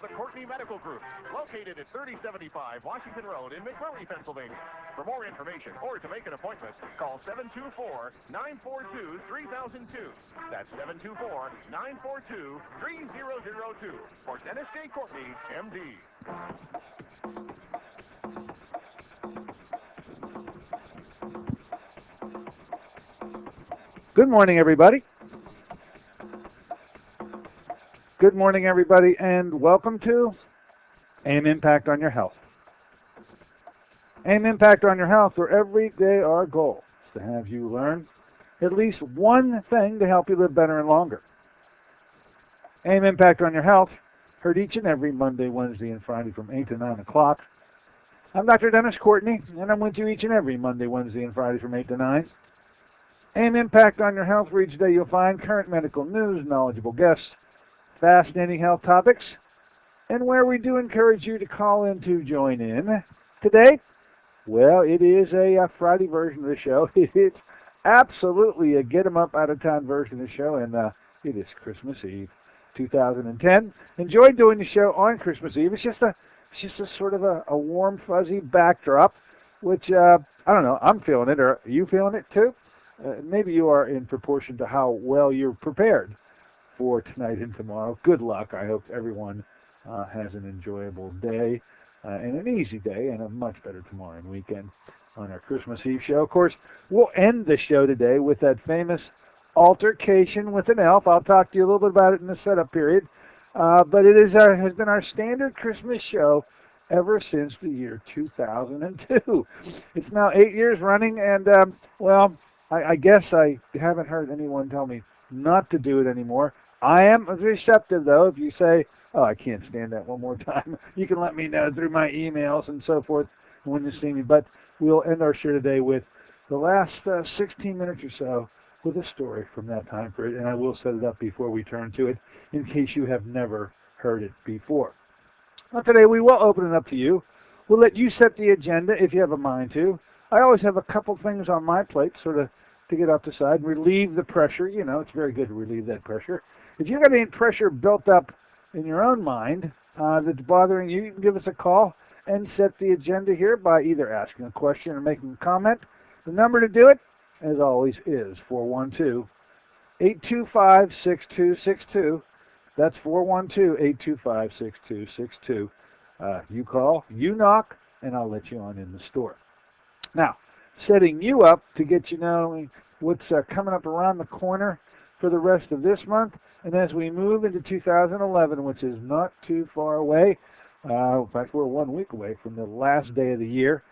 the Courtney Medical Group, located at 3075 Washington Road in McMurray, Pennsylvania. For more information or to make an appointment, call 724-942-3002. That's 724-942-3002 for Dennis J. Courtney, MD. Good morning, everybody. Good morning, everybody, and welcome to AIM Impact on Your Health. AIM Impact on Your Health, where every day our goal is to have you learn at least one thing to help you live better and longer. AIM Impact on Your Health, heard each and every Monday, Wednesday, and Friday from 8 to 9 o'clock. I'm Dr. Dennis Courtney, and I'm with you each and every Monday, Wednesday, and Friday from 8 to 9. AIM Impact on Your Health, where each day you'll find current medical news, knowledgeable guests, fascinating health topics, and where we do encourage you to call in to join in. Today, well, it is a Friday version of the show. It's absolutely a get-em-up-out-of-town version of the show, and it is Christmas Eve 2010. Enjoyed doing the show on Christmas Eve. It's just a sort of a warm, fuzzy backdrop, which, I don't know, I'm feeling it. Are you feeling it too? Maybe you are in proportion to how well you're prepared for tonight and tomorrow. Good luck. I hope everyone has an enjoyable day and an easy day and a much better tomorrow and weekend on our Christmas Eve show. Of course, we'll end the show today with that famous Altercation with an Elf. I'll talk to you a little bit about it in the setup period. But it has been our standard Christmas show ever since the year 2002. It's now 8 years running, and, well, I guess I haven't heard anyone tell me not to do it anymore. I am receptive, though. If you say, oh, I can't stand that one more time, you can let me know through my emails and so forth when you see me. But we'll end our show today with the last 16 minutes or so with a story from that time period, and I will set it up before we turn to it in case you have never heard it before. Well, today we will open it up to you. We'll let you set the agenda if you have a mind to. I always have a couple things on my plate, sort of to get off the side and relieve the pressure. You know, it's very good to relieve that pressure. If you've got any pressure built up in your own mind that's bothering you, you can give us a call and set the agenda here by either asking a question or making a comment. The number to do it, as always, is 412-825-6262. That's 412-825-6262. You call, you knock, and I'll let you on in the store. Now, setting you up to get you know what's coming up around the corner for the rest of this month, and as we move into 2011, which is not too far away, in fact, we're 1 week away from the last day of the year.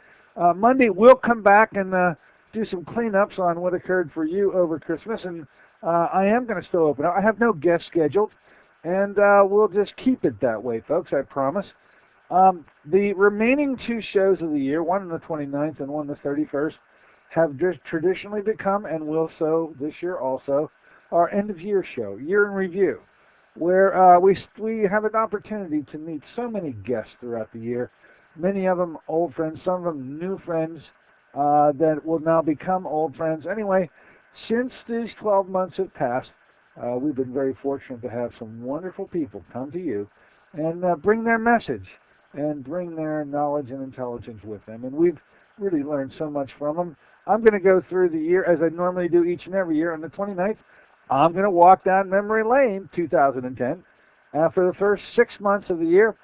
Monday, we'll come back and do some cleanups on what occurred for you over Christmas, and I am going to still open up. I have no guests scheduled, and we'll just keep it that way, folks, I promise. The remaining two shows of the year, one on the 29th and one on the 31st, have just traditionally become, and will so this year also, our end-of-year show, Year in Review, where we have an opportunity to meet so many guests throughout the year, many of them old friends, some of them new friends that will now become old friends. Anyway, since these 12 months have passed, we've been very fortunate to have some wonderful people come to you and bring their message and bring their knowledge and intelligence with them. And we've really learned so much from them. I'm going to go through the year as I normally do each and every year. On the 29th, I'm going to walk down memory lane 2010 for the first 6 months of the year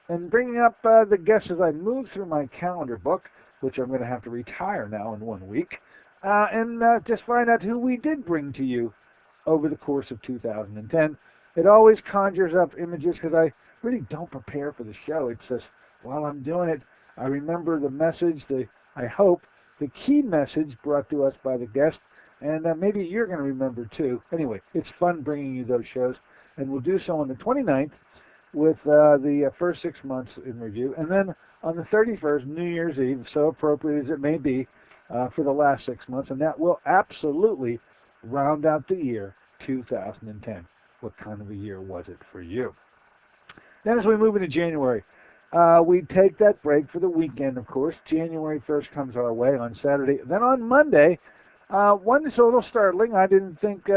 and bringing up the guests as I move through my calendar book, which I'm going to have to retire now in 1 week, and just find out who we did bring to you over the course of 2010. It always conjures up images because I really don't prepare for the show. It's just, while I'm doing it, I remember the message, I hope, the key message brought to us by the guest, and maybe you're going to remember too. Anyway, it's fun bringing you those shows, and we'll do so on the 29th with the first 6 months in review, and then on the 31st, New Year's Eve, so appropriate as it may be, for the last 6 months, and that will absolutely round out the year 2010. What kind of a year was it for you? Then as we move into January, we take that break for the weekend, of course. January 1st comes our way on Saturday. Then on Monday, one is a little startling. I didn't think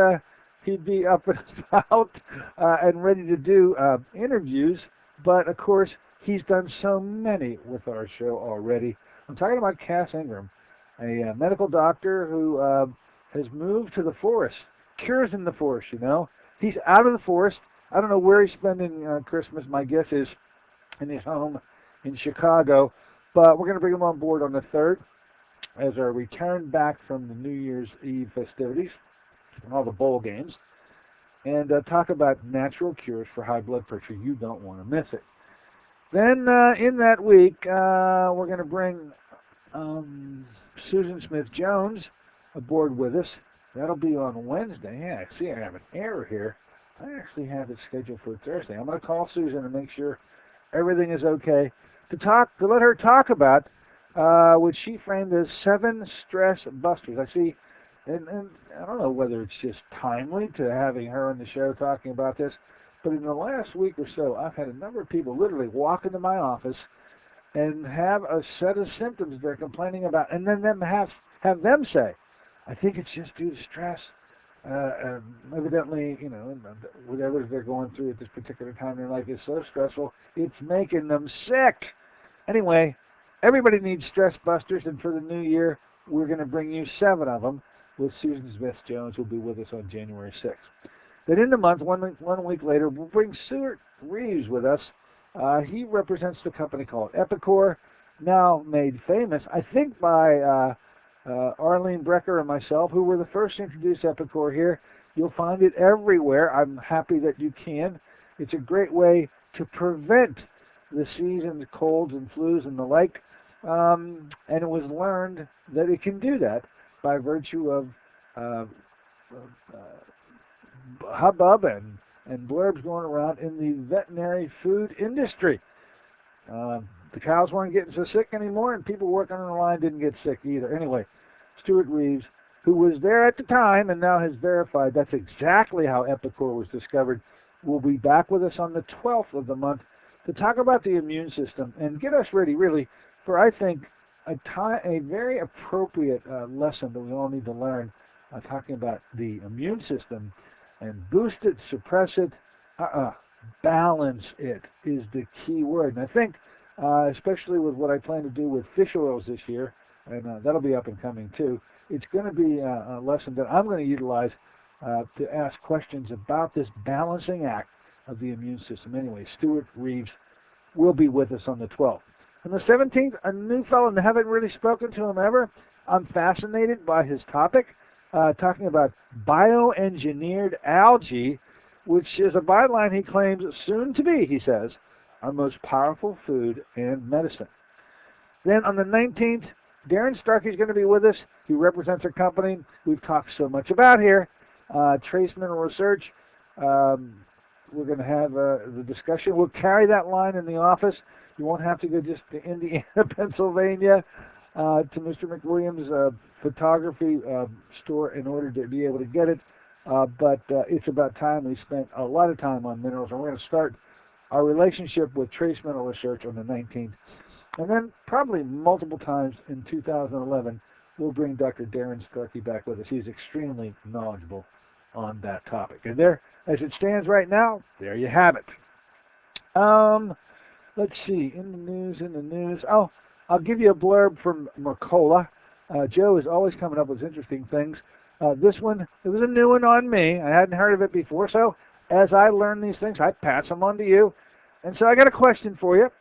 he'd be up and about and ready to do interviews But, of course, he's done so many with our show already. I'm talking about Cass Ingram, a medical doctor who has moved to the forest. Cures in the forest, you know. He's out of the forest. I don't know where he's spending Christmas. My guess is in his home in Chicago. But we're going to bring him on board on the 3rd as our return back from the New Year's Eve festivities and all the bowl games, and talk about natural cures for high blood pressure. You don't want to miss it. Then in that week, we're going to bring Susan Smith-Jones aboard with us. That'll be on Wednesday. Yeah, I see I have an error here. I actually have it scheduled for Thursday. I'm going to call Susan and make sure everything is okay to let her talk about what she framed as 7 stress busters. I see, and I don't know whether it's just timely to having her on the show talking about this, but in the last week or so, I've had a number of people literally walk into my office and have a set of symptoms they're complaining about, and then have them say, I think it's just due to stress. Evidently, you know, whatever they're going through at this particular time in their life is so stressful, it's making them sick. Anyway, everybody needs stress busters, and for the new year, we're going to bring you 7 of them with Susan Smith-Jones, who'll be with us on January 6th. Then in the month, one week later, we'll bring Stuart Reeves with us. He represents the company called Epicor, now made famous, I think, by Arlene Brecker and myself, who were the first to introduce Epicor here. You'll find it everywhere. I'm happy that you can. It's a great way to prevent the season's colds and flus and the like. And it was learned that it can do that by virtue of hubbub and blurbs going around in the veterinary food industry. The cows weren't getting so sick anymore, and people working on the line didn't get sick either. Anyway, Stuart Reeves, who was there at the time and now has verified that's exactly how Epicor was discovered, will be back with us on the 12th of the month to talk about the immune system and get us ready, really, for, I think, a very appropriate lesson that we all need to learn, talking about the immune system and boost it, suppress it, balance it is the key word. And I think, especially with what I plan to do with fish oils this year, and that'll be up and coming too, it's going to be a lesson that I'm going to utilize to ask questions about this balancing act of the immune system. Anyway, Stuart Reeves will be with us on the 12th. On the 17th, a new fellow, and I haven't really spoken to him ever. I'm fascinated by his topic, talking about bioengineered algae, which is a byline he claims soon to be, he says, our most powerful food and medicine. Then on the 19th, Darren Starkey is going to be with us. He represents a company we've talked so much about here, Trace Mineral Research. We're going to have the discussion. We'll carry that line in the office. You won't have to go just to Indiana, Pennsylvania, to Mr. McWilliams' photography store in order to be able to get it. But it's about time we spent a lot of time on minerals, and we're going to start our relationship with Trace Mineral Research on the 19th. And then probably multiple times in 2011, we'll bring Dr. Darren Starkey back with us. He's extremely knowledgeable on that topic. And there, as it stands right now, there you have it. Let's see, in the news. Oh, I'll give you a blurb from Mercola. Joe is always coming up with interesting things. This one, it was a new one on me. I hadn't heard of it before, so as I learn these things, I pass them on to you. And so I got a question for you.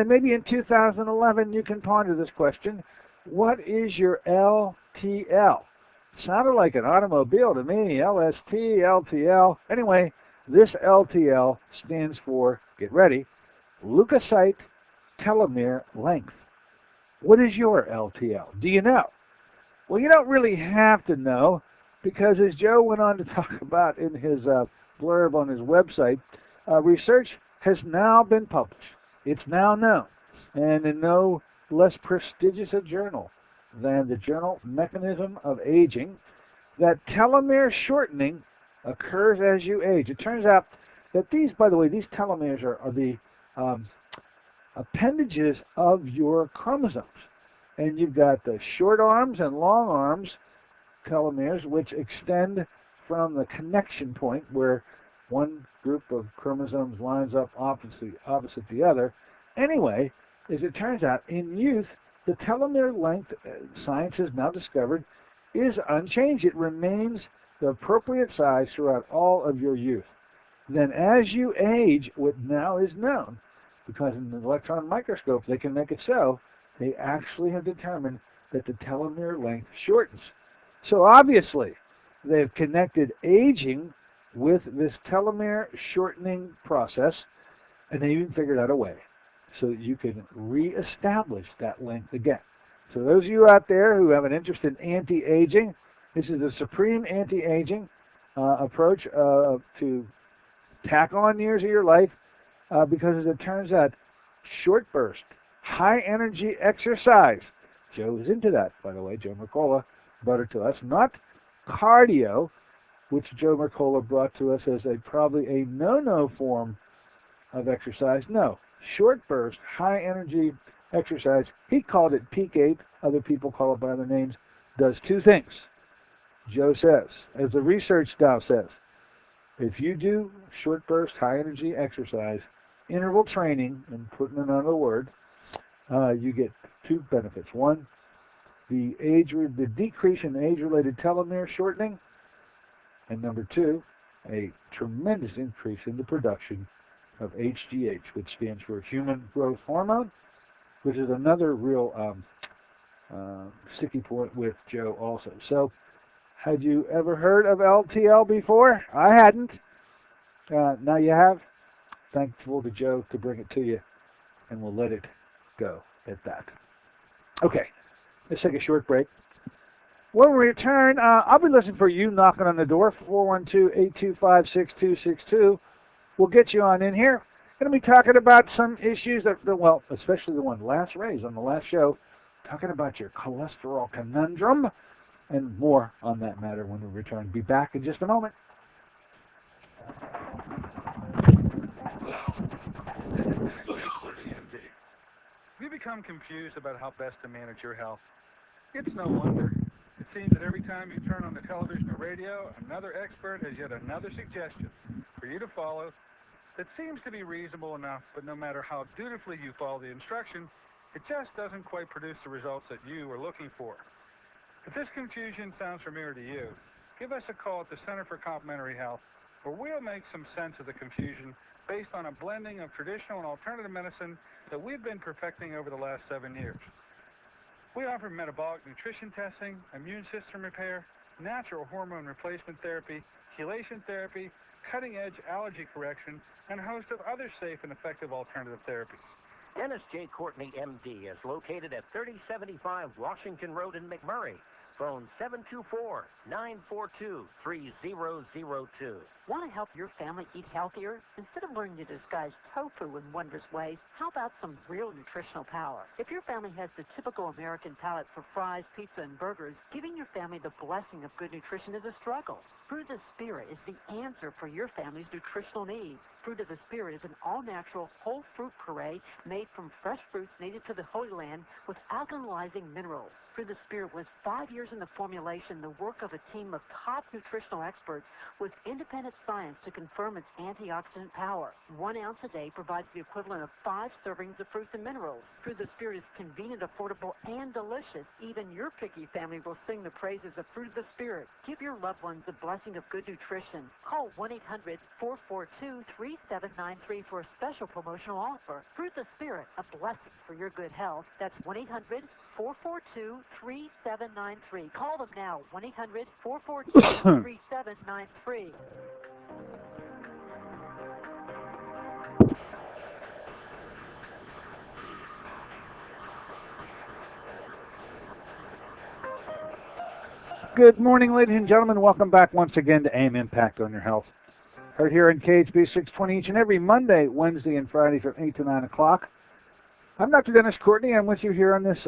Maybe in 2011 you can ponder this question. What is your LTL? Sounded like an automobile to me, LST, LTL. Anyway, this LTL stands for, get ready, leukocyte telomere length. What is your LTL? Do you know? Well, you don't really have to know, because as Joe went on to talk about in his blurb on his website, research has now been published. It's now known, and in no less prestigious a journal than the journal Mechanism of Aging, that telomere shortening occurs as you age. It turns out that these, by the way, these telomeres are the appendages of your chromosomes. And you've got the short arms and long arms telomeres, which extend from the connection point where one group of chromosomes lines up opposite the other. Anyway, as it turns out, in youth, the telomere length, science has now discovered, is unchanged. It remains the appropriate size throughout all of your youth. Then as you age, what now is known, because in the electron microscope they can make it so, they actually have determined that the telomere length shortens. So obviously, they've connected aging with this telomere shortening process, and they even figured out a way so that you can reestablish that length again. So those of you out there who have an interest in anti-aging, this is the supreme anti-aging approach to tack on years of your life, because as it turns out, short burst, high energy exercise, Joe is into that, by the way. Joe Mercola brought it to us, not cardio, which Joe Mercola brought to us as probably a no-no form of exercise. No, short burst, high energy exercise. He called it peak 8. Other people call it by other names. Does two things. Joe says, as the research now says, if you do short burst, high energy exercise, interval training, and putting another word, you get two benefits. One, the decrease in age-related telomere shortening, and number two, a tremendous increase in the production of HGH, which stands for human growth hormone, which is another real sticky point with Joe also. So, had you ever heard of LTL before? I hadn't. Now you have. Thankful to Joe to bring it to you, and we'll let it go at that. Okay, let's take a short break. When we return, I'll be listening for you knocking on the door, 412-825-6262. We'll get you on in here. Going to be talking about some issues that, well, especially the one last raised on the last show, talking about your cholesterol conundrum, and more on that matter when we return. Be back in just a moment. Have you become confused about how best to manage your health? It's no wonder. It seems that every time you turn on the television or radio, another expert has yet another suggestion for you to follow that seems to be reasonable enough, but no matter how dutifully you follow the instruction, it just doesn't quite produce the results that you are looking for. If this confusion sounds familiar to you, give us a call at the Center for Complementary Health, where we'll make some sense of the confusion based on a blending of traditional and alternative medicine that we've been perfecting over the last 7 years. We offer metabolic nutrition testing, immune system repair, natural hormone replacement therapy, chelation therapy, cutting-edge allergy correction, and a host of other safe and effective alternative therapies. Dennis J. Courtney, M.D., is located at 3075 Washington Road in McMurray. Phone 724-942-3002. Want to help your family eat healthier? Instead of learning to disguise tofu in wondrous ways, how about some real nutritional power? If your family has the typical American palate for fries, pizza, and burgers, giving your family the blessing of good nutrition is a struggle. Fruit of the Spirit is the answer for your family's nutritional needs. Fruit of the Spirit is an all-natural, whole fruit puree made from fresh fruits native to the Holy Land with alkalizing minerals. Fruit of the Spirit was 5 years in the formulation, the work of a team of top nutritional experts with independent science to confirm its antioxidant power. 1 ounce a day provides the equivalent of 5 servings of fruits and minerals. Fruit of the Spirit is convenient, affordable, and delicious. Even your picky family will sing the praises of Fruit of the Spirit. Give your loved ones the blessing of good nutrition. Call 1-800-442-3793 for a special promotional offer. Fruit of the Spirit, a blessing for your good health. That's 1-800-442-3793. Call them now, 1-800-442-3793. Good morning, ladies and gentlemen. Welcome back once again to AM Impact on Your Health. Heard here in KHB 620 each and every Monday, Wednesday, and Friday from 8 to 9 o'clock. I'm Dr. Dennis Courtney. I'm with you here on this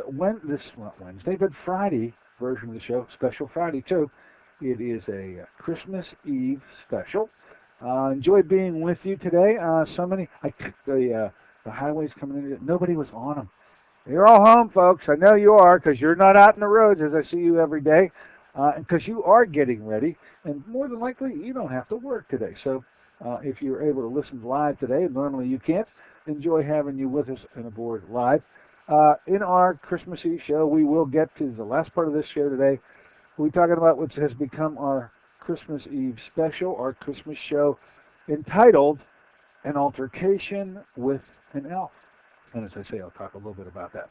not Wednesday, but Friday version of the show. Special Friday, too. It is a Christmas Eve special. Enjoy being with you today. So many, the highways coming in, nobody was on them. You're all home, folks. I know you are, because you're not out in the roads as I see you every day, because you are getting ready, and more than likely, you don't have to work today. So if you're able to listen live today. Normally you can't. Enjoy having you with us and aboard live. In our Christmas Eve show, we will get to the last part of this show today. We're talking about what has become our Christmas Eve special, our Christmas show entitled An Altercation with an Elf. And as I say, I'll talk a little bit about that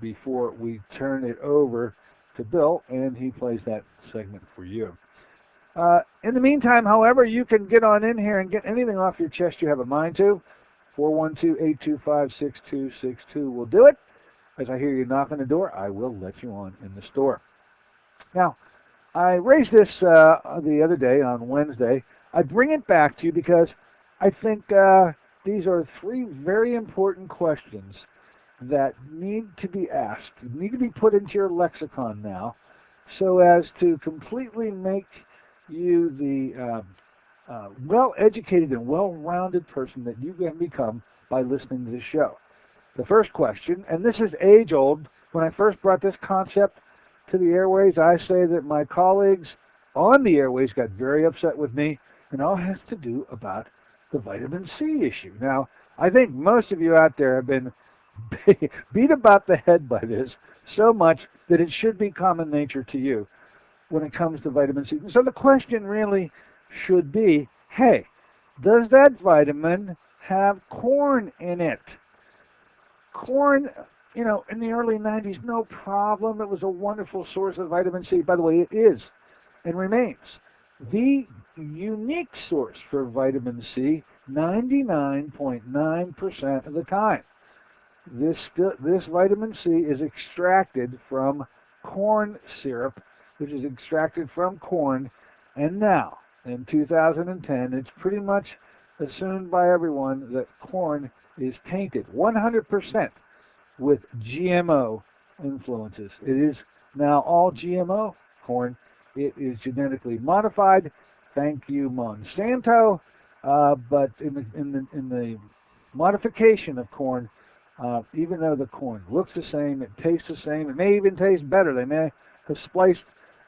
before we turn it over to Bill, and he plays that segment for you. In the meantime, however, you can get on in here and get anything off your chest you have a mind to. 412-825-6262 will do it. As I hear you knock on the door, I will let you on in the store. Now, I raised this the other day on Wednesday. I bring it back to you because I think these are three very important questions that need to be asked, need to be put into your lexicon now, so as to completely make you the well-educated and well-rounded person that you can become by listening to this show. The first question, and this is age-old. When I first brought this concept to the airways, I say that my colleagues on the airways got very upset with me, and all has to do about the vitamin C issue. Now, I think most of you out there have been beat about the head by this so much that it should be common nature to you when it comes to vitamin C. So the question really should be, hey, does that vitamin have corn in it? Corn, you know, in the early 90s, no problem. It was a wonderful source of vitamin C. By the way, it is and remains the unique source for vitamin C 99.9% of the time. This vitamin C is extracted from corn syrup, which is extracted from corn, and now, in 2010, it's pretty much assumed by everyone that corn is tainted 100% with GMO influences. It is now all GMO corn. It is genetically modified. Thank you, Monsanto. But in the modification of corn, even though the corn looks the same, it tastes the same, it may even taste better. They may have spliced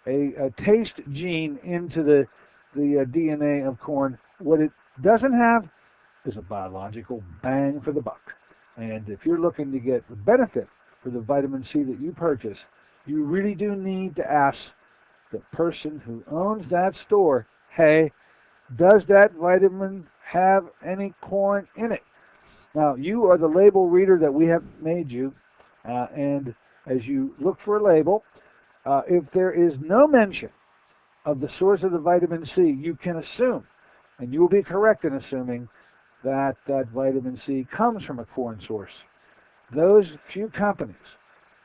a taste gene into the DNA of corn. What it doesn't have is a biological bang for the buck. And if you're looking to get the benefit for the vitamin C that you purchase, you really do need to ask the person who owns that store, hey, does that vitamin have any corn in it? Now, you are the label reader that we have made you, and as you look for a label, if there is no mention of the source of the vitamin C, you can assume, and you will be correct in assuming, that that vitamin C comes from a corn source. Those few companies,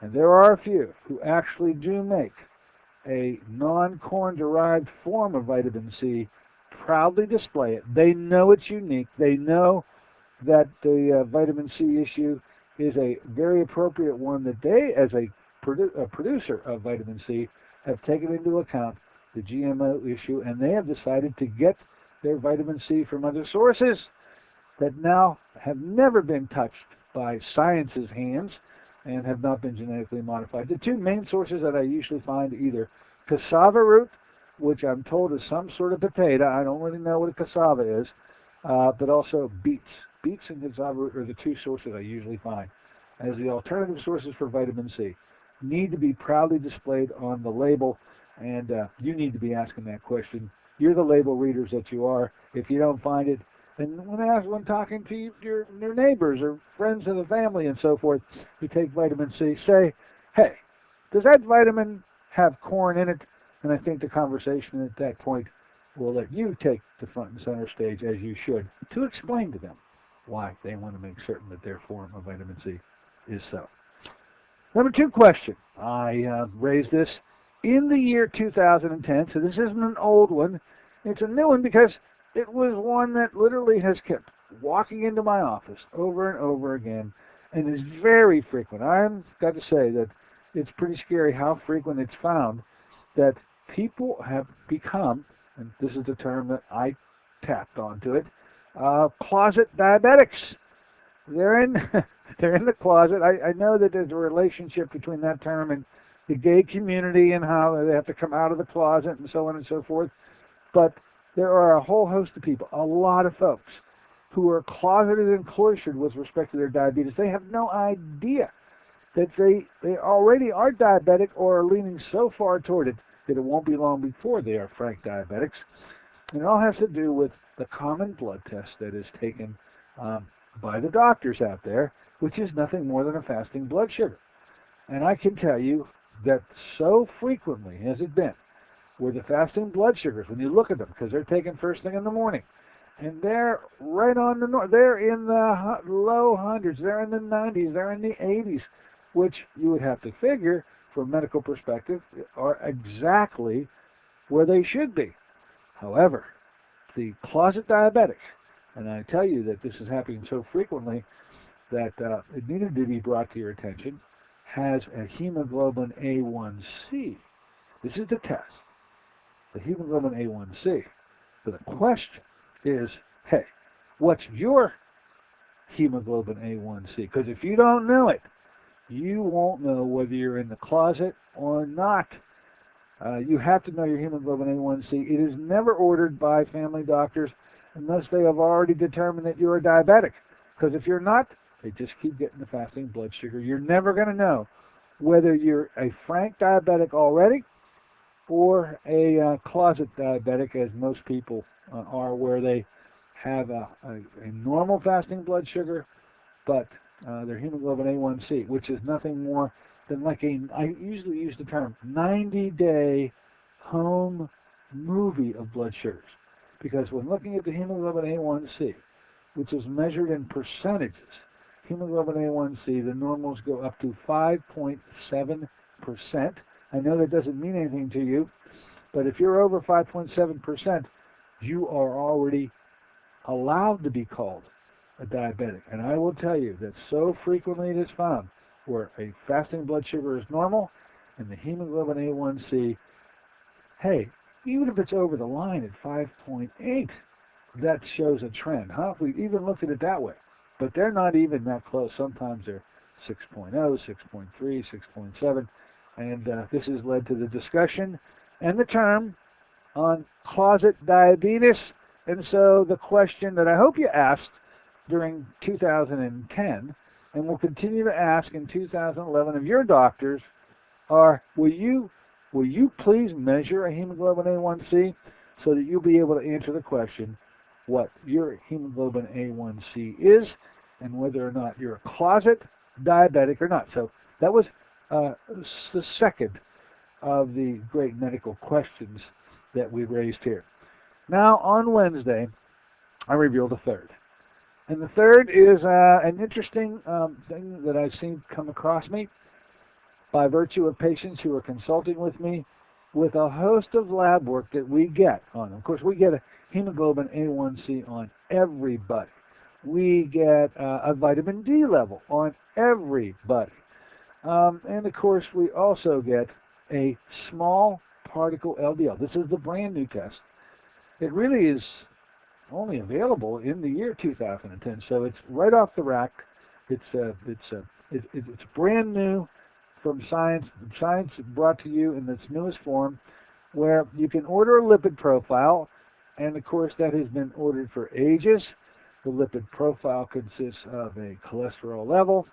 and there are a few, who actually do make a non-corn derived form of vitamin C, proudly display it. They know it's unique. They know that the vitamin C issue is a very appropriate one that they, as a producer of vitamin C, have taken into account the GMO issue, and they have decided to get their vitamin C from other sources that now have never been touched by science's hands and have not been genetically modified. The two main sources that I usually find are either cassava root, which I'm told is some sort of potato. I don't really know what a cassava is, but also beets. Beets and cassava root are the two sources I usually find as the alternative sources for vitamin C. Need to be proudly displayed on the label, and you need to be asking that question. You're the label readers that you are. If you don't find it, and when talking to your neighbors or friends of the family and so forth who take vitamin C, say, hey, does that vitamin have corn in it? And I think the conversation at that point will let you take the front and center stage, as you should, to explain to them why they want to make certain that their form of vitamin C is so. Number two question. I raised this in the year 2010, so this isn't an old one. It's a new one because it was one that literally has kept walking into my office over and over again, and is very frequent. I've got to say that it's pretty scary how frequent it's found that people have become, and this is the term that I tapped onto it, closet diabetics. They're in the closet. I know that there's a relationship between that term and the gay community and how they have to come out of the closet and so on and so forth. But there are a whole host of people, a lot of folks, who are closeted and cloistered with respect to their diabetes. They have no idea that they already are diabetic or are leaning so far toward it that it won't be long before they are frank diabetics. And it all has to do with the common blood test that is taken by the doctors out there, which is nothing more than a fasting blood sugar. And I can tell you that so frequently has it been where the fasting blood sugars, when you look at them, because they're taken first thing in the morning, and they're right on the they're in the low hundreds, they're in the 90s, they're in the 80s, which you would have to figure, from a medical perspective, are exactly where they should be. However, the closet diabetics, and I tell you that this is happening so frequently that it needed to be brought to your attention, has a hemoglobin A1C. This is the test, the hemoglobin A1C. So the question is, hey, what's your hemoglobin A1C? Because if you don't know it, you won't know whether you're in the closet or not. You have to know your hemoglobin A1C. It is never ordered by family doctors unless they have already determined that you are diabetic. Because if you're not, they just keep getting the fasting blood sugar. You're never going to know whether you're a frank diabetic already or a closet diabetic, as most people are, where they have a normal fasting blood sugar, but their hemoglobin A1C, which is nothing more than like I usually use the term 90-day home movie of blood sugars. Because when looking at the hemoglobin A1C, which is measured in percentages, hemoglobin A1C, the normals go up to 5.7%. I know that doesn't mean anything to you, but if you're over 5.7%, you are already allowed to be called a diabetic. And I will tell you that so frequently it is found where a fasting blood sugar is normal and the hemoglobin A1C, hey, even if it's over the line at 5.8, that shows a trend, huh? If we even looked at it that way. But they're not even that close. Sometimes they're 6.0, 6.3, 6.7. And this has led to the discussion and the term on closet diabetes. And so the question that I hope you asked during 2010 and will continue to ask in 2011 of your doctors are, will you please measure a hemoglobin A1C so that you'll be able to answer the question what your hemoglobin A1C is and whether or not you're a closet diabetic or not. So that was the second of the great medical questions that we raised here. Now, on Wednesday, I revealed a third. And the third is an interesting thing that I've seen come across me by virtue of patients who are consulting with me with a host of lab work that we get on. Of course, we get a hemoglobin A1C on everybody. We get a vitamin D level on everybody. And, of course, we also get a small particle LDL. This is the brand new test. It really is only available in the year 2010, so it's right off the rack. It's brand new from Science. Science brought to you in its newest form, where you can order a lipid profile, and of course that has been ordered for ages. The lipid profile consists of a cholesterol level,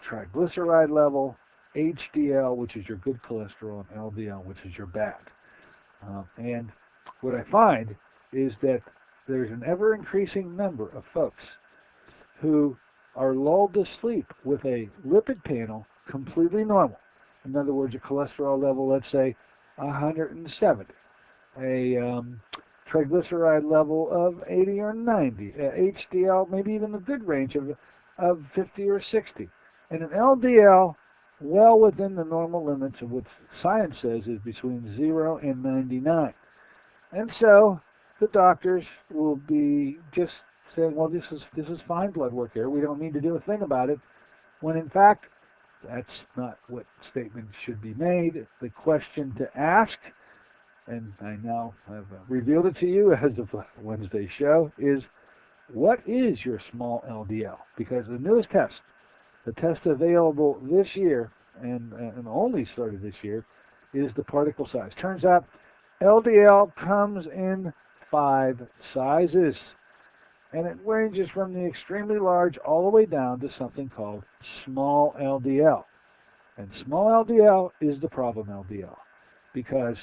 triglyceride level, HDL, which is your good cholesterol, and LDL, which is your bad. And what I find is that there's an ever-increasing number of folks who are lulled to sleep with a lipid panel completely normal. In other words, a cholesterol level, let's say, 170. A triglyceride level of 80 or 90. HDL, maybe even the good range of 50 or 60. And an LDL well within the normal limits of what science says is between 0 and 99. And so the doctors will be just saying, well, this is fine blood work here. We don't need to do a thing about it. When in fact, that's not what statement should be made. The question to ask, and I now have revealed it to you as of Wednesday's show, is what is your small LDL? Because the newest test, the test available this year, and only started this year, is the particle size. Turns out LDL comes in 5 sizes. And it ranges from the extremely large all the way down to something called small LDL. And small LDL is the problem LDL, because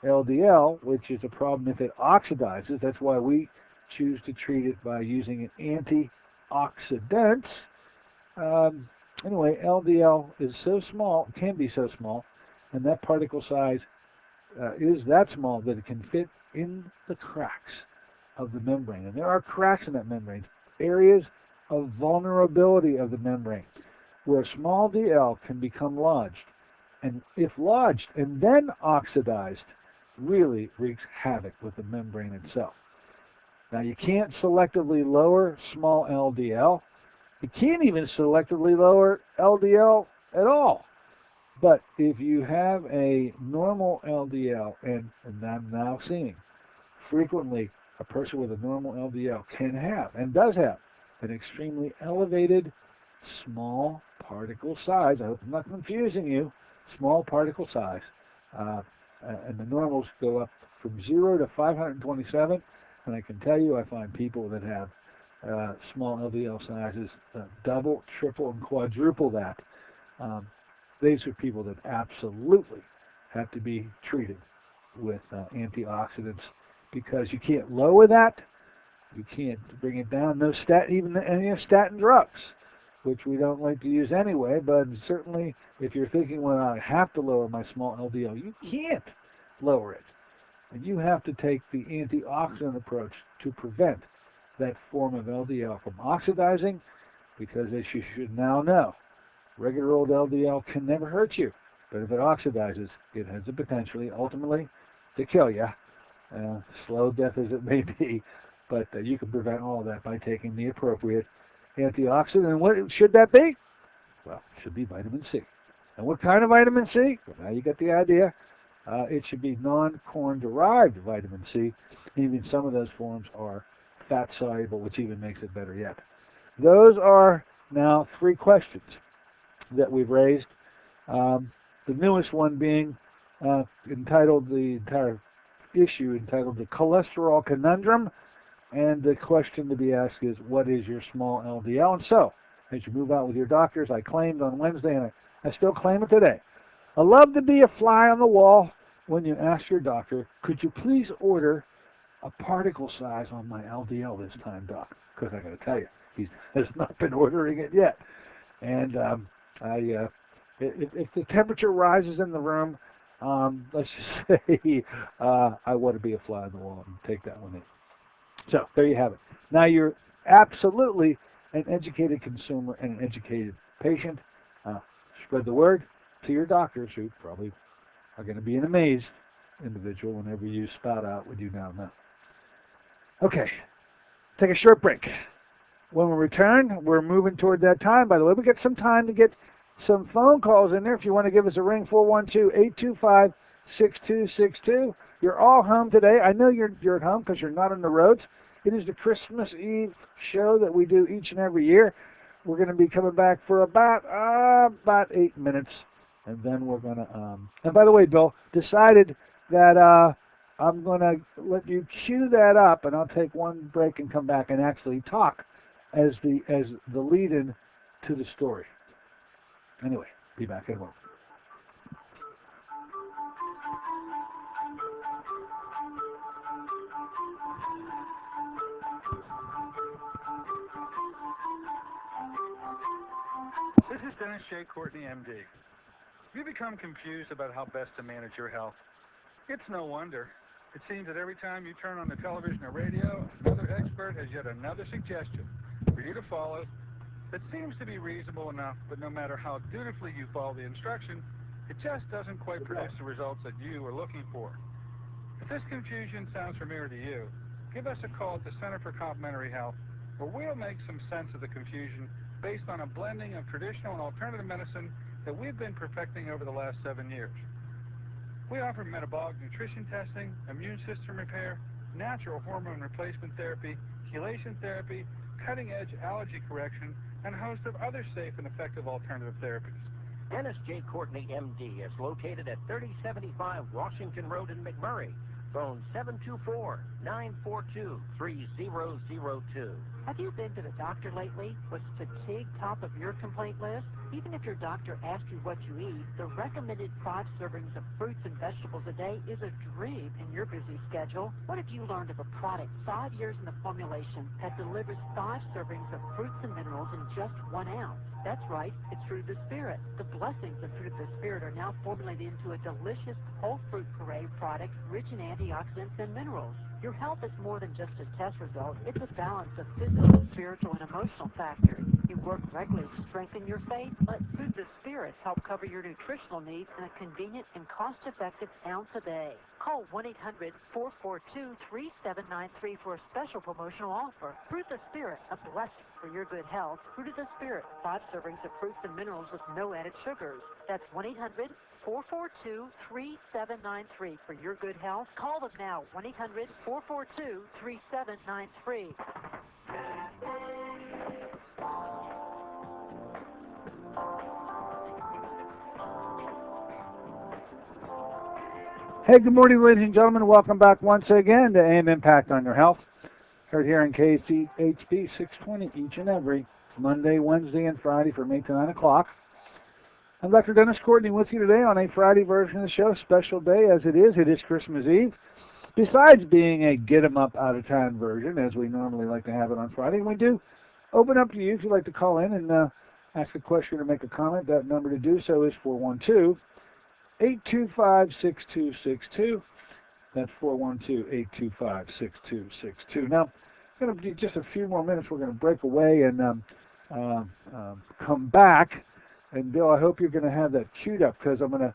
LDL, which is a problem if it oxidizes, that's why we choose to treat it by using an antioxidant. Anyway, LDL is so small, can be so small, and that particle size is that small that it can fit in the cracks of the membrane. And there are cracks in that membrane, areas of vulnerability of the membrane, where small DL can become lodged. And if lodged and then oxidized, really wreaks havoc with the membrane itself. Now, you can't selectively lower small LDL. You can't even selectively lower LDL at all. But if you have a normal LDL, and I'm now seeing frequently a person with a normal LDL can have, and does have, an extremely elevated small particle size. I hope I'm not confusing you. Small particle size. And the normals go up from 0 to 527. And I can tell you, I find people that have small LDL sizes double, triple, and quadruple that. These are people that absolutely have to be treated with antioxidants, because you can't lower that, you can't bring it down. No even any statin drugs, which we don't like to use anyway. But certainly, if you're thinking, well, I have to lower my small LDL, you can't lower it, and you have to take the antioxidant approach to prevent that form of LDL from oxidizing, because as you should now know, regular old LDL can never hurt you, but if it oxidizes, it has the potentially, ultimately, to kill you. Slow death as it may be, but you can prevent all of that by taking the appropriate antioxidant. And what should that be? Well, it should be vitamin C. And what kind of vitamin C? Well, now you get the idea. It should be non-corn derived vitamin C. Even some of those forms are fat soluble, which even makes it better yet. Those are now 3 questions that we've raised. The newest one being entitled, the entire issue entitled The Cholesterol Conundrum. And the question to be asked is, what is your small LDL? And so, as you move out with your doctors, I claimed on Wednesday, and I still claim it today, I love to be a fly on the wall when you ask your doctor, could you please order a particle size on my LDL this time, doc? Because I got to tell you, he has not been ordering it yet. And if the temperature rises in the room, let's just say I want to be a fly on the wall and take that one in. So there you have it. Now you're absolutely an educated consumer and an educated patient. Spread the word to your doctors, who probably are going to be an amazed individual whenever you spout out what you now know. Okay, take a short break. When we return, we're moving toward that time. By the way, we get some time to get some phone calls in there. If you want to give us a ring, 412-825-6262. You're all home today. I know you're at home because you're not on the roads. It is the Christmas Eve show that we do each and every year. We're going to be coming back for about 8 minutes, and then we're going to. And by the way, Bill, decided that I'm going to let you cue that up, and I'll take one break and come back and actually talk as the lead-in to the story. Anyway, be back in a moment. This is Dennis J. Courtney, MD. Have you become confused about how best to manage your health? It's no wonder. It seems that every time you turn on the television or radio, another expert has yet another suggestion for you to follow that seems to be reasonable enough, but no matter how dutifully you follow the instruction, it just doesn't quite produce the results that you are looking for. If this confusion sounds familiar to you, give us a call at the Center for Complementary Health, where we'll make some sense of the confusion based on a blending of traditional and alternative medicine that we've been perfecting over the last 7 years. We offer metabolic nutrition testing, immune system repair, natural hormone replacement therapy, chelation therapy, cutting-edge allergy correction, and a host of other safe and effective alternative therapies. Dennis J. Courtney, MD, is located at 3075 Washington Road in McMurray. Phone 724-942-3002. Have you been to the doctor lately? Was fatigue top of your complaint list? Even if your doctor asked you what you eat, the recommended 5 servings of fruits and vegetables a day is a dream in your busy schedule. What if you learned of a product 5 years in the formulation that delivers 5 servings of fruits and minerals in just 1 ounce? That's right, it's Fruit of the Spirit. The blessings of Fruit of the Spirit are now formulated into a delicious whole fruit puree product rich in antioxidants and minerals. Your health is more than just a test result. It's a balance of physical, spiritual, and emotional factors. You work regularly to strengthen your faith. Let Fruit of the Spirit help cover your nutritional needs in a convenient and cost-effective ounce a day. Call 1-800-442-3793 for a special promotional offer. Fruit of the Spirit, a blessing for your good health. Fruit of the Spirit, 5 servings of fruits and minerals with no added sugars. That's 1-800-442-3793 for your good health. Call them now, 1-800-442-3793. Hey, good morning, ladies and gentlemen. Welcome back once again to AM Impact on Your Health. Heard here in KCHP 620 each and every Monday, Wednesday, and Friday from 8 to 9 o'clock. I'm Dr. Dennis Courtney with you today on a Friday version of the show. Special day as it is Christmas Eve. Besides being a get-em-up out-of-town version, as we normally like to have it on Friday, we do open up to you if you'd like to call in and ask a question or make a comment. That number to do so is 412-825-6262. That's 412-825-6262. Now, going to be just a few more minutes. We're going to break away and come back. And, Bill, I hope you're going to have that queued up because I'm going to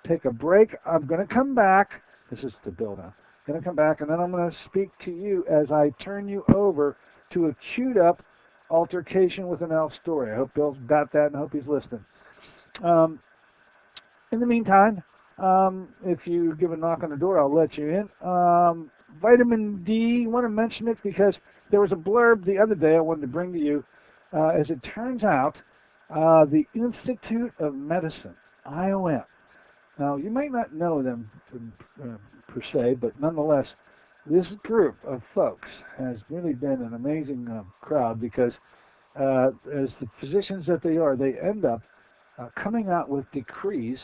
take a break. I'm going to come back. This is the build-up. I'm going to come back, and then I'm going to speak to you as I turn you over to a queued-up altercation with an elf story. I hope Bill's got that and I hope he's listening. In the meantime, if you give a knock on the door, I'll let you in. Vitamin D, I want to mention it because there was a blurb the other day I wanted to bring to you. As it turns out, the Institute of Medicine, IOM. Now, you might not know them per se, but nonetheless, this group of folks has really been an amazing crowd because as the physicians that they are, they end up coming out with decrees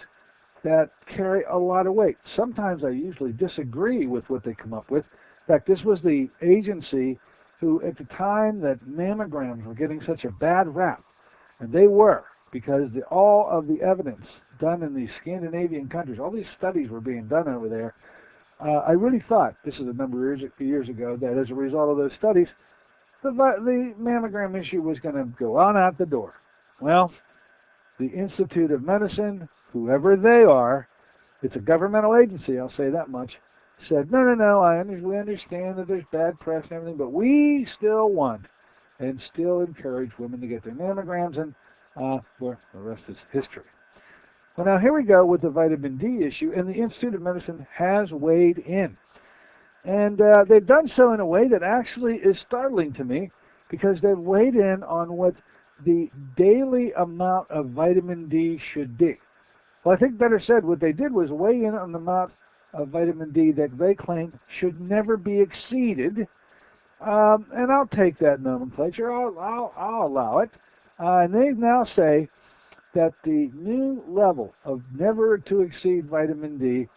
that carry a lot of weight. Sometimes I usually disagree with what they come up with. In fact, this was the agency who, at the time that mammograms were getting such a bad rap, and they were, because all of the evidence done in these Scandinavian countries, all these studies were being done over there, I really thought, this is a number of years ago, that as a result of those studies, the mammogram issue was going to go on out the door. Well, the Institute of Medicine, whoever they are, it's a governmental agency, I'll say that much, said, no, we understand that there's bad press and everything, but we still want and still encourage women to get their mammograms, and well, the rest is history. Well, now here we go with the vitamin D issue, and the Institute of Medicine has weighed in. And they've done so in a way that actually is startling to me, because they've weighed in on what the daily amount of vitamin D should be. Well, I think better said, what they did was weigh in on the amount of vitamin D that they claim should never be exceeded. And I'll take that nomenclature. I'll allow it. And they now say that the new level of never to exceed vitamin D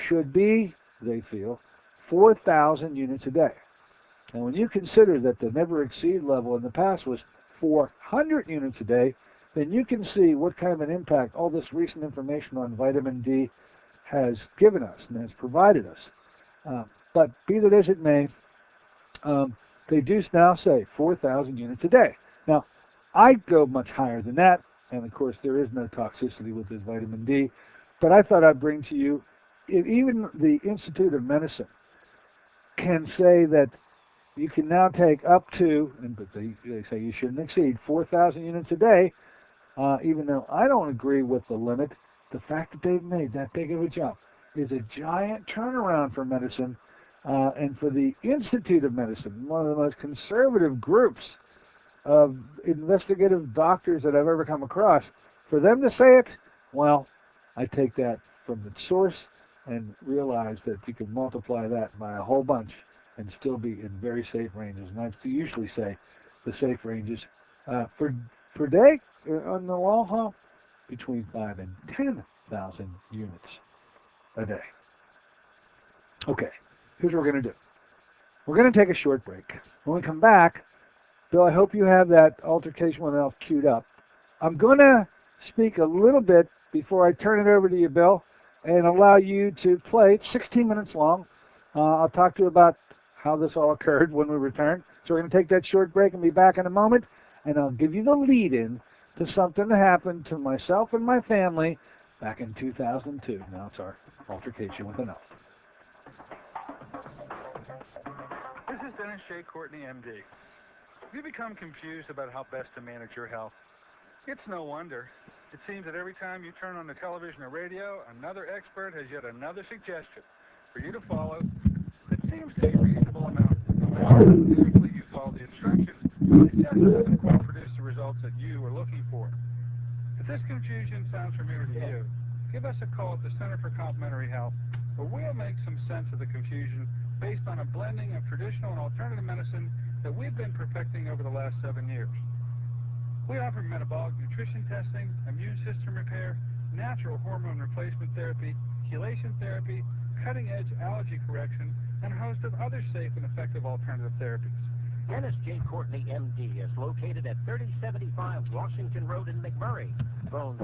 should be, they feel, 4,000 units a day. And when you consider that the never exceed level in the past was 400 units a day, then you can see what kind of an impact all this recent information on vitamin D has given us and has provided us. But be that as it may, they do now say 4,000 units a day. Now, I go much higher than that, and of course there is no toxicity with this vitamin D, but I thought I'd bring to you, even the Institute of Medicine can say that you can now take up to, but they say you shouldn't exceed 4,000 units a day, even though I don't agree with the limit. The fact that they've made that big of a jump is a giant turnaround for medicine, and for the Institute of Medicine, one of the most conservative groups of investigative doctors that I've ever come across, for them to say it, well, I take that from the source and realize that you can multiply that by a whole bunch and still be in very safe ranges. And I usually say the safe ranges per day on the long haul between 5 and 10,000 units a day. Okay, here's what we're going to do. We're going to take a short break. When we come back, Bill, I hope you have that altercation with Elf queued up. I'm going to speak a little bit before I turn it over to you, Bill, and allow you to play. It's 16 minutes long. I'll talk to you about how this all occurred when we return. So we're going to take that short break and be back in a moment, and I'll give you the lead-in to something that happened to myself and my family back in 2002. Now it's our altercation with an elf. This is Dennis J. Courtney, MD. Have you become confused about how best to manage your health? It's no wonder. It seems that every time you turn on the television or radio, another expert has yet another suggestion for you to follow that seems to be a reasonable amount. Typically, you follow the instructions, but it just doesn't quite produce the results that you were looking for. If this confusion sounds familiar to you, give us a call at the Center for Complementary Health, where we'll make some sense of the confusion based on a blending of traditional and alternative medicine that we've been perfecting over the last 7 years. We offer metabolic nutrition testing, immune system repair, natural hormone replacement therapy, chelation therapy, cutting-edge allergy correction, and a host of other safe and effective alternative therapies. Dennis J. Courtney, MD, is located at 3075 Washington Road in McMurray. Phone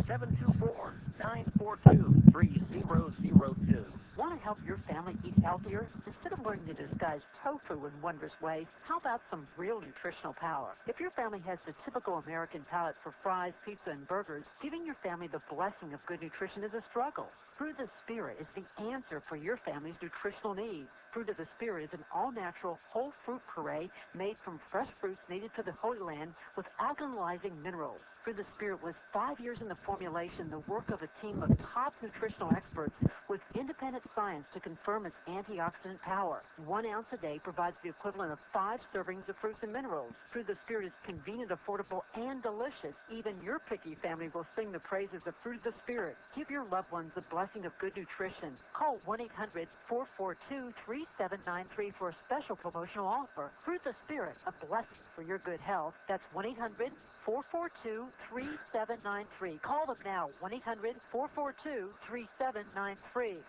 724-942-3002. Want to help your family eat healthier? Instead of learning to disguise tofu in wondrous ways, how about some real nutritional power? If your family has the typical American palate for fries, pizza, and burgers, giving your family the blessing of good nutrition is a struggle. Fruit of the Spirit is the answer for your family's nutritional needs. Fruit of the Spirit is an all-natural, whole fruit puree made from fresh fruits native to the Holy Land with alkalizing minerals. Fruit of the Spirit was 5 years in the formulation, the work of a team of top nutritional experts with independent science to confirm its antioxidant power. 1 ounce a day provides the equivalent of 5 servings of fruits and minerals. Fruit of the Spirit is convenient, affordable, and delicious. Even your picky family will sing the praises of Fruit of the Spirit. Give your loved ones the blessing of good nutrition. Call 1-800-442-3793 for a special promotional offer. Fruit of the Spirit, a blessing for your good health. That's 1-800-442-3793. Call them now, 1-800-442-3793.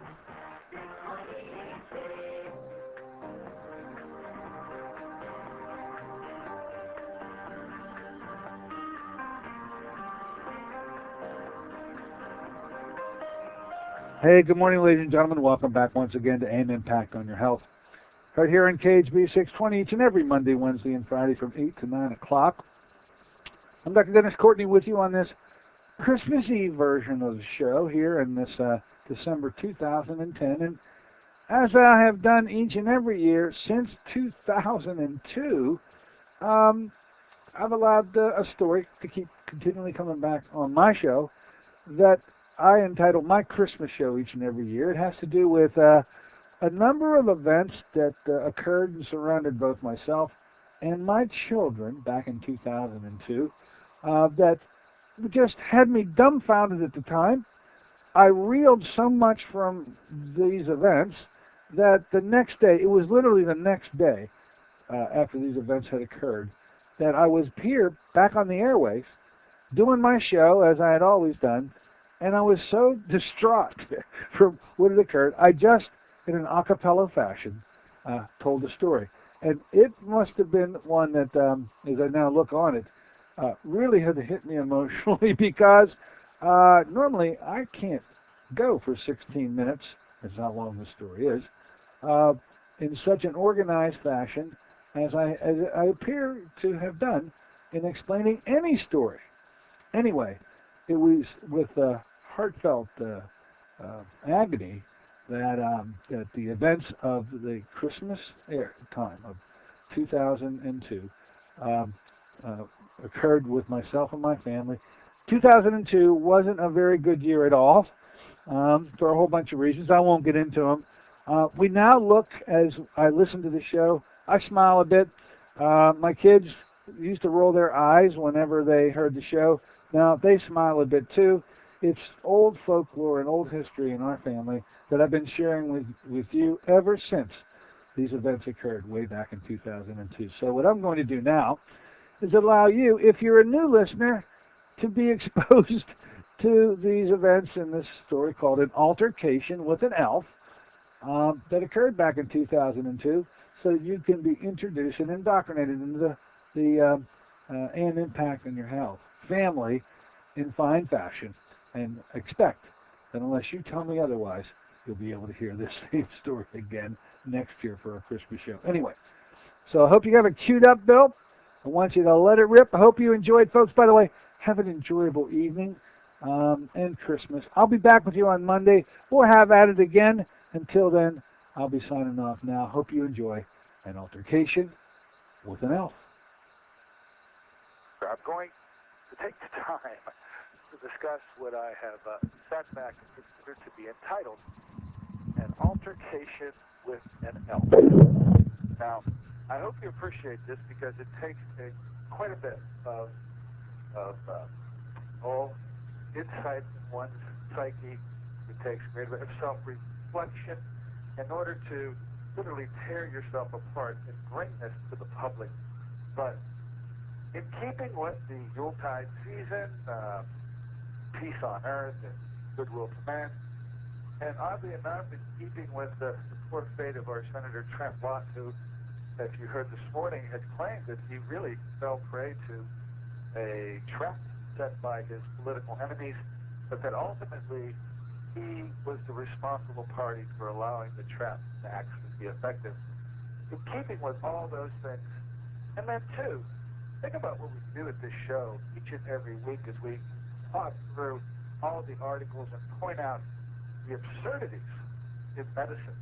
Hey, good morning, ladies and gentlemen. Welcome back once again to AIM Impact on Your Health. Right here on KHB 620 each and every Monday, Wednesday, and Friday from 8 to 9 o'clock. I'm Dr. Dennis Courtney with you on this Christmas Eve version of the show here in this December 2010. And as I have done each and every year since 2002, I've allowed a story to keep continually coming back on my show that I entitle my Christmas show each and every year. It has to do with a number of events that occurred and surrounded both myself and my children back in 2002 that just had me dumbfounded at the time. I reeled so much from these events that the next day, it was literally the next day after these events had occurred, that I was here back on the airwaves doing my show as I had always done. And I was so distraught from what had occurred, I just, in an a cappella fashion, told the story. And it must have been one that, as I now look on it, really had hit me emotionally because normally I can't go for 16 minutes, that's how long the story is, in such an organized fashion as I appear to have done in explaining any story. Anyway, it was with heartfelt agony that the events of the Christmas time of 2002 occurred with myself and my family. 2002 wasn't a very good year at all for a whole bunch of reasons. I won't get into them. We now look, as I listen to the show, I smile a bit. My kids used to roll their eyes whenever they heard the show. Now they smile a bit too. It's old folklore and old history in our family that I've been sharing with you ever since these events occurred way back in 2002. So what I'm going to do now is allow you, if you're a new listener, to be exposed to these events in this story called An Altercation with an Elf that occurred back in 2002, so that you can be introduced and indoctrinated into the impact on your health, family, in fine fashion, and expect that unless you tell me otherwise, you'll be able to hear this same story again next year for our Christmas show. Anyway, so I hope you have it queued up, Bill. I want you to let it rip. I hope you enjoyed, folks. By the way, have an enjoyable evening and Christmas. I'll be back with you on Monday. We'll have at it again. Until then, I'll be signing off now. Hope you enjoy An Altercation with an Elf. I'm going to take the time to discuss what I have sat back and considered to be entitled An Altercation with an Elf. Now, I hope you appreciate this because it takes quite a bit of insight in one's psyche. It takes a great bit of self-reflection in order to literally tear yourself apart and bring this to the public. But in keeping with the Yuletide season, peace on earth and goodwill to man, and oddly enough, in keeping with the poor fate of our Senator Trent Lott, who, as you heard this morning, had claimed that he really fell prey to a trap set by his political enemies, but that ultimately he was the responsible party for allowing the trap to actually be effective. In keeping with all those things, and then too, think about what we do at this show each and every week as we talk through all the articles and point out the absurdities in medicine.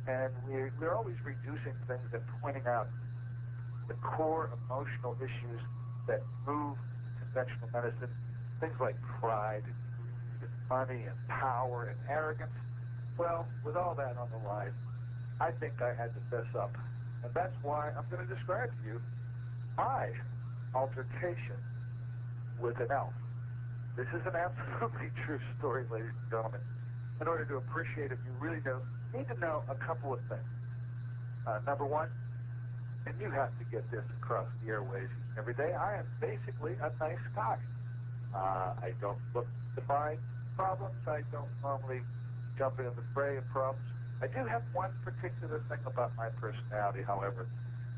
And we're always reducing things and pointing out the core emotional issues that move conventional medicine, things like pride and greed and money and power and arrogance. Well, with all that on the line, I think I had to fess up. And that's why I'm going to describe to you my altercation with an elf. This is an absolutely true story, ladies and gentlemen. In order to appreciate it, you really need to know a couple of things. Number one, and you have to get this across the airways every day, I am basically a nice guy. I don't look to find problems. I don't normally jump into the fray of problems. I do have one particular thing about my personality, however,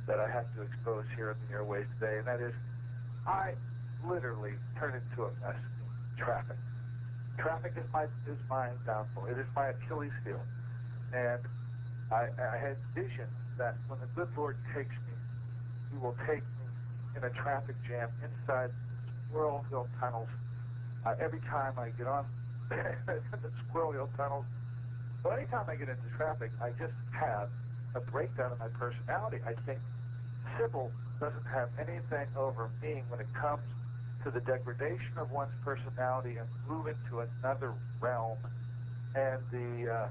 that I have to expose here in the airways today, and that is I literally turn into a mess in traffic. Traffic is my downfall. It is my Achilles heel. And I had vision that when the good Lord takes me, he will take me in a traffic jam inside the Squirrel Hill tunnels. Every time I get on the Squirrel Hill tunnels, well, anytime I get into traffic, I just have a breakdown of my personality. I think Sybil doesn't have anything over me when it comes to the degradation of one's personality and moving to another realm. And the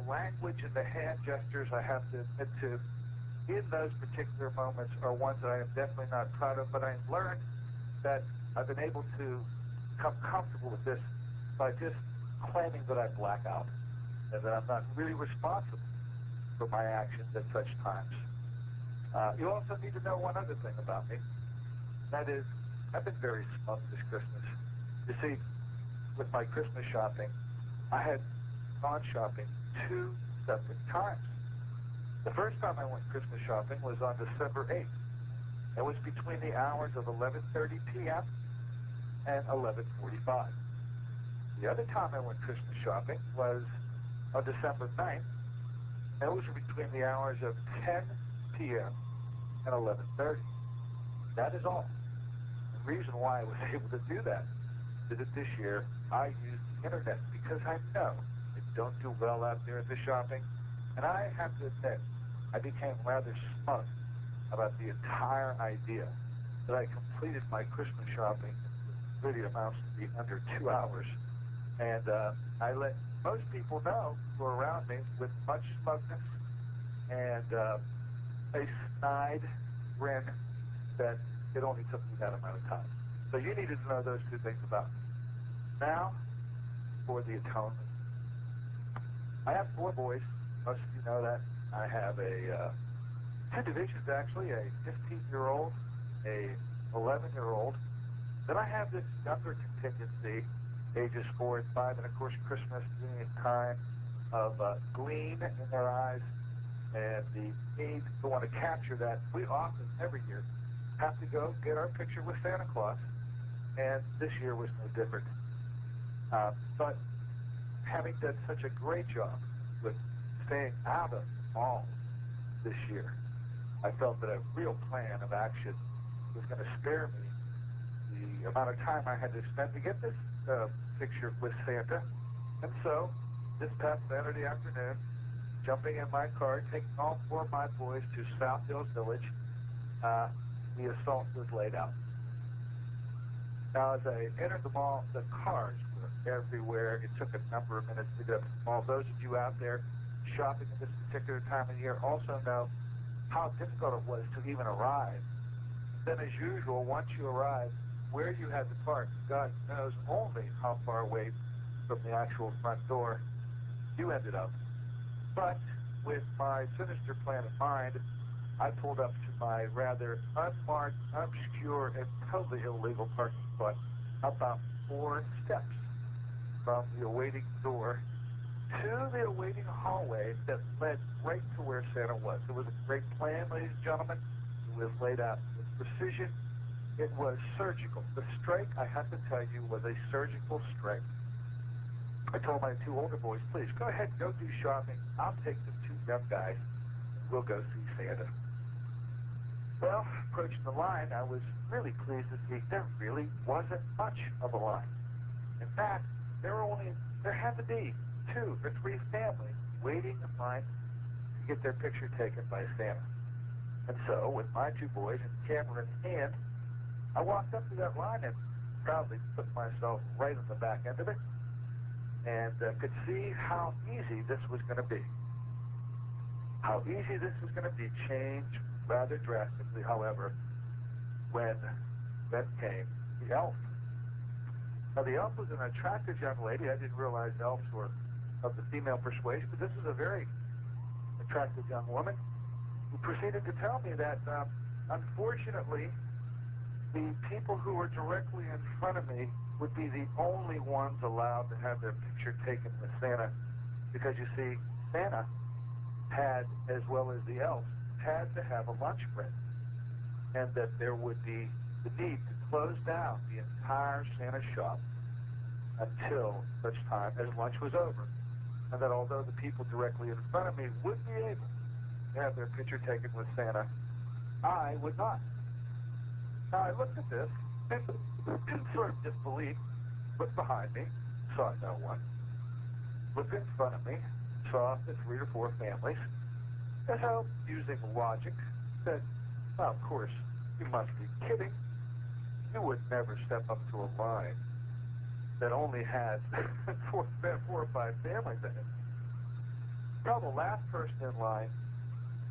language and the hand gestures I have to admit to in those particular moments are ones that I am definitely not proud of, but I've learned that I've been able to become comfortable with this by just claiming that I black out and that I'm not really responsible for my actions at such times. You also need to know one other thing about me. That is, I've been very smug this Christmas. You see, with my Christmas shopping, I had gone shopping 2 separate times. The first time I went Christmas shopping was on December 8th. It was between the hours of 11:30 p.m. and 11:45. The other time I went Christmas shopping was on December 9th. It was between the hours of 10 p.m. and 11:30. That is all. The reason why I was able to do that is that this year I used the internet because I know I don't do well out there at the shopping. And I have to admit, I became rather smug about the entire idea that I completed my Christmas shopping, which really amounts to be under 2 hours. And I let most people know who are around me with much smugness and a snide grin that it only took me that amount of time. So you needed to know those 2 things about me. Now, for the atonement. I have 4 boys. Most of you know that. I have 2 divisions, actually, a 15-year-old, a 11-year-old. Then I have this younger contingency, ages 4 and 5, and of course Christmas being a time of gleam in their eyes and the need to want to capture that. We often, every year, have to go get our picture with Santa Claus, and this year was no different. But having done such a great job with staying out of malls this year, I felt that a real plan of action was going to spare me the amount of time I had to spend to get this picture with Santa. And so, this past Saturday afternoon, jumping in my car, taking all 4 of my boys to South Hills Village, the assault was laid out. Now, as I entered the mall, the cars were everywhere. It took a number of minutes to get up to the mall. Those of you out there shopping at this particular time of year also know how difficult it was to even arrive. Then, as usual, once you arrive, where you had to park, God knows only how far away from the actual front door you ended up. But with my sinister plan in mind, I pulled up to my rather unmarked, obscure, and totally illegal parking spot about 4 steps from the awaiting door to the awaiting hallway that led right to where Santa was. It was a great plan, ladies and gentlemen. It was laid out with precision. It was surgical. The strike, I have to tell you, was a surgical strike. I told my 2 older boys, please, go ahead and go do shopping. I'll take the 2 young guys, and we'll go see Santa. Well, approaching the line, I was really pleased to see there really wasn't much of a line. In fact, there had to be 2 or 3 families waiting in line to get their picture taken by Santa. And so, with my 2 boys and the camera in hand, I walked up to that line and proudly put myself right on the back end of it, and could see how easy this was going to be. How easy this was going to be changed rather drastically, however, when then came the elf. Now, the elf was an attractive young lady. I didn't realize elves were of the female persuasion, but this was a very attractive young woman who proceeded to tell me that, unfortunately, the people who were directly in front of me would be the only ones allowed to have their picture taken with Santa, because you see, Santa had, as well as the elf, had to have a lunch break, and that there would be the need to close down the entire Santa shop until such time as lunch was over, and that although the people directly in front of me would be able to have their picture taken with Santa, I would not. Now, I looked at this and in sort of disbelief, looked behind me, saw no one. Looked in front of me, saw the 3 or 4 families. And so, using logic, said, well, of course, you must be kidding. You would never step up to a line that only had 4 or 5 families in it. Tell the last person in line,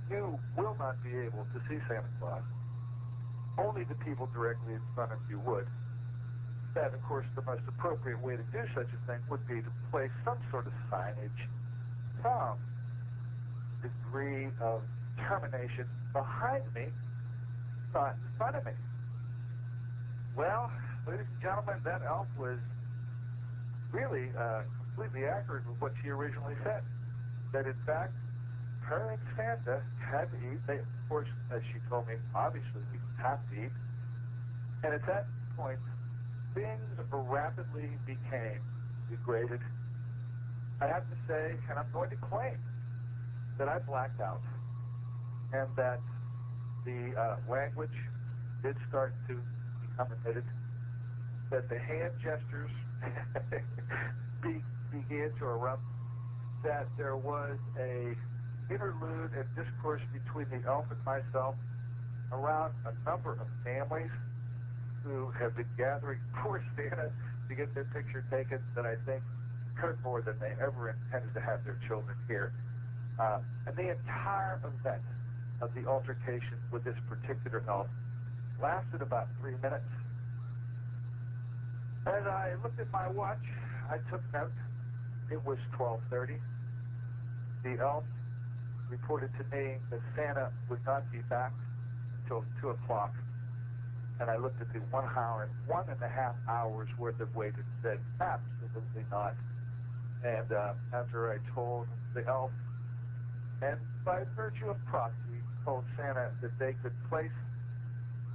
you will not be able to see Santa Claus. Only the people directly in front of you would. That, of course, the most appropriate way to do such a thing would be to place some sort of signage, some degree of determination behind me, not in front of me. Well, ladies and gentlemen, that elf was really completely accurate with what she originally said. That, in fact, her and Santa had to eat. They, of course, as she told me, obviously we have to eat. And at that point, things rapidly became degraded. I have to say, and I'm going to claim, that I blacked out, and that the language did start to become emitted, that the hand gestures began to erupt, that there was a interlude and discourse between the elf and myself around a number of families who have been gathering for Santa to get their picture taken that I think hurt more than they ever intended to have their children here. And the entire event of the altercation with this particular elf lasted about 3 minutes. As I looked at my watch, I took note. It was 12:30. The elf reported to me that Santa would not be back until 2 o'clock. And I looked at the 1 hour and 1.5 hours worth of wait and said, absolutely not. And after I told the elf, and by virtue of proxy, told Santa that they could place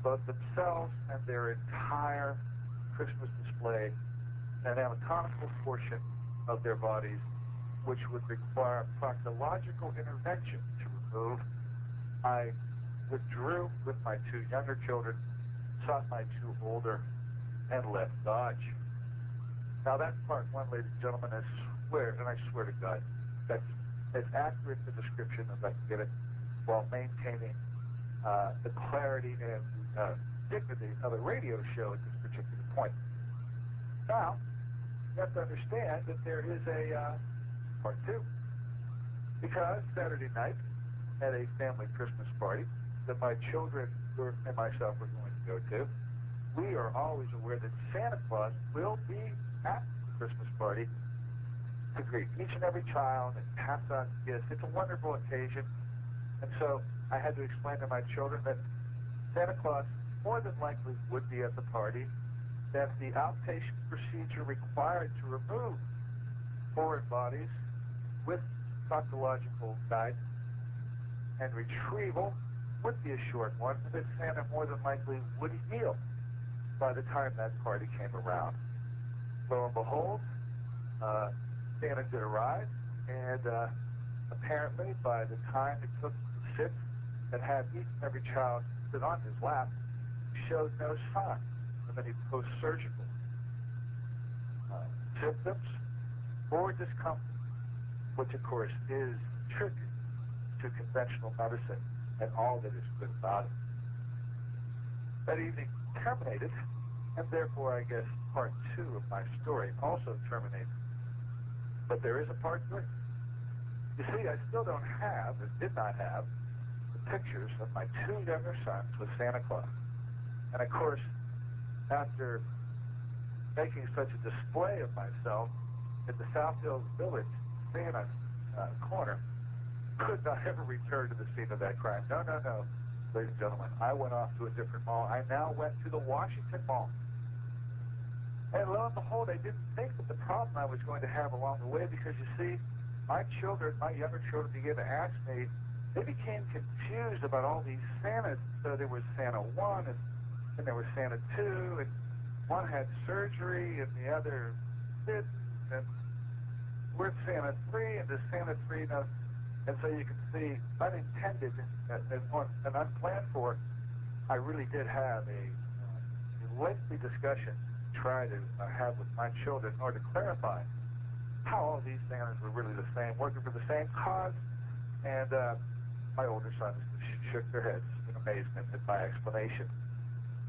both themselves and their entire Christmas display in an anatomical portion of their bodies, which would require proctological intervention to remove, I withdrew with my 2 younger children, sought my 2 older, and left Dodge. Now that's part 1, ladies and gentlemen. I swear to God, that's as accurate a description as I can get it, while maintaining the clarity and dignity of a radio show at this particular point. Now, you have to understand that there is a part 2. Because Saturday night, at a family Christmas party that my children and myself were going to go to, we are always aware that Santa Claus will be at the Christmas party to greet each and every child and pass on gifts. It's a wonderful occasion. And so I had to explain to my children that Santa Claus more than likely would be at the party, that the outpatient procedure required to remove foreign bodies with proctological guidance and retrieval would be a short one, and that Santa more than likely would yield by the time that party came around. Lo and behold, Santa did arrive, and apparently by the time it took to sit and have each and every child sit on his lap, showed no sign of any post-surgical symptoms or discomfort, which of course is tribute to conventional medicine and all that is good about it. That evening terminated, and therefore I guess part 2 of my story also terminated. But there is a part 3. You see, I still don't have, and did not have, the pictures of my 2 younger sons with Santa Claus. And of course, after making such a display of myself at the South Hills Village Santa corner, could not ever return to the scene of that crime. No, ladies and gentlemen. I went off to a different mall. I now went to the Washington Mall. And lo and behold, I didn't think of the problem I was going to have along the way, because you see, my younger children began to ask me, they became confused about all these Santas. So there was Santa 1, and then there was Santa 2, and one had surgery, and the other didn't, and we're Santa 3, and does Santa 3 know? And so you can see, unintended and unplanned for, I really did have a lengthy discussion to try to have with my children in order to clarify how all these Santas were really the same, working for the same cause. And my older sons shook their heads in amazement at my explanation.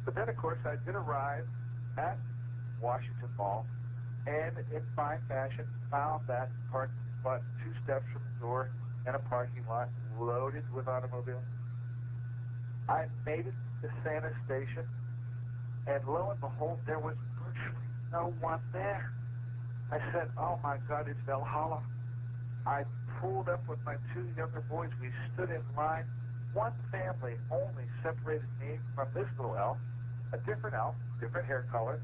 But then, of course, I did arrive at Washington Mall, and in fine fashion found that parking spot 2 steps from the door in a parking lot loaded with automobiles. I made it to Santa Station, and lo and behold, there was virtually no one there. I said, oh my God, it's Valhalla. I pulled up with my 2 younger boys. We stood in line. One family only separated me from this little elf, a different elf, different hair color.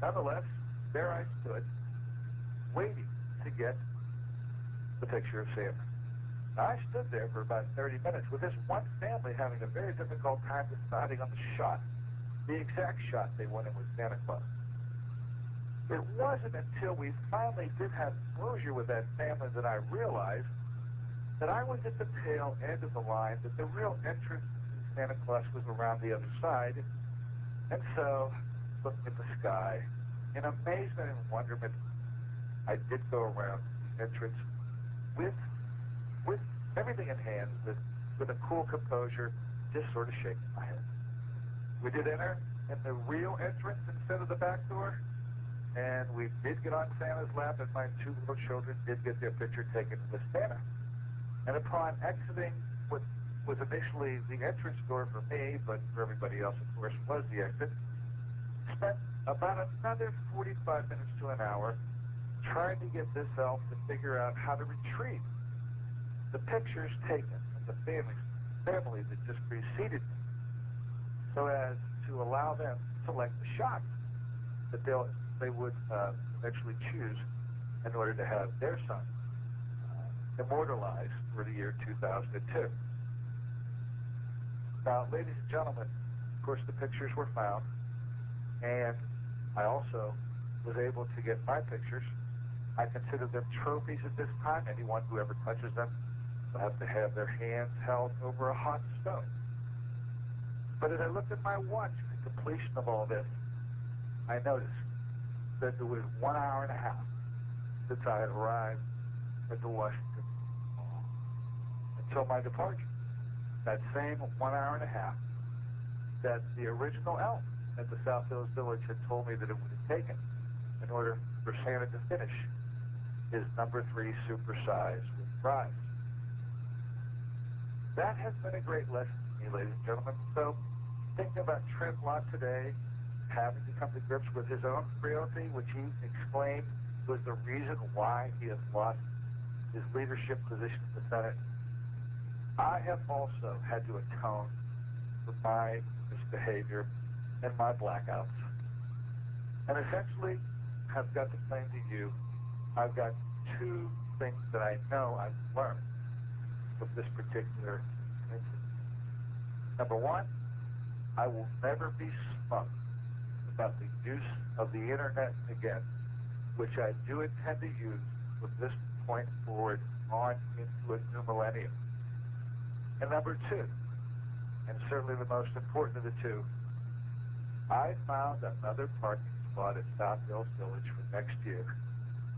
Nonetheless, there I stood, waiting to get the picture of Santa. Now, I stood there for about 30 minutes with this one family having a very difficult time deciding on the shot, the exact shot they wanted with Santa Claus. It wasn't until we finally did have closure with that family that I realized that I was at the tail end of the line, that the real entrance to Santa Claus was around the other side. And so, looking at the sky, in amazement and wonderment, I did go around the entrance with everything in hand, with a cool composure, just sort of shaking my head. We did enter in the real entrance instead of the back door, and we did get on Santa's lap, and my 2 little children did get their picture taken with Santa. And upon exiting what was initially the entrance door for me, but for everybody else, of course, was the exit, spent about another 45 minutes to an hour trying to get this elf to figure out how to retrieve the pictures taken of the family that just preceded me, so as to allow them to select the shots that they would eventually choose in order to have their son immortalized for the year 2002. Now, ladies and gentlemen, of course the pictures were found, and I also was able to get my pictures. I consider them trophies at this time. Anyone who ever touches them will have to have their hands held over a hot stove. But as I looked at my watch for the completion of all this, I noticed that it was 1 hour and a half since I had arrived at the Washington Mall until my departure. That same 1 hour and a half that the original elf at the South Hills Village had told me that it would have taken in order for Santa to finish his number 3 supersize with fries. That has been a great lesson to me, ladies and gentlemen. So, thinking about Trent Lott today, having to come to grips with his own frailty, which he explained was the reason why he has lost his leadership position in the Senate, I have also had to atone for my misbehavior and my blackouts. And essentially, I've got to claim to you, I've got 2 things that I know I've learned from this particular incident. Number 1, I will never be smug about the use of the internet again, which I do intend to use from this point forward on into a new millennium. And number 2, and certainly the most important of the 2, I found another parking spot at South Hills Village for next year.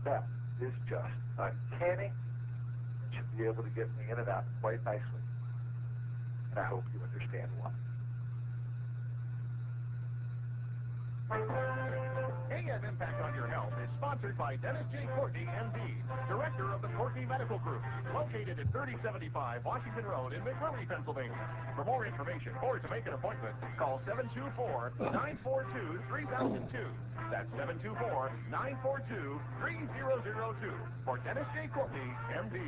That is just uncanny and should be able to get me in and out quite nicely. And I hope you understand why. AM Impact on Your Health is sponsored by Dennis J. Courtney, M.D., Director of the Courtney Medical Group, located at 3075 Washington Road in McMurray, Pennsylvania. For more information or to make an appointment, call 724-942-3002. That's 724-942-3002 for Dennis J. Courtney, M.D.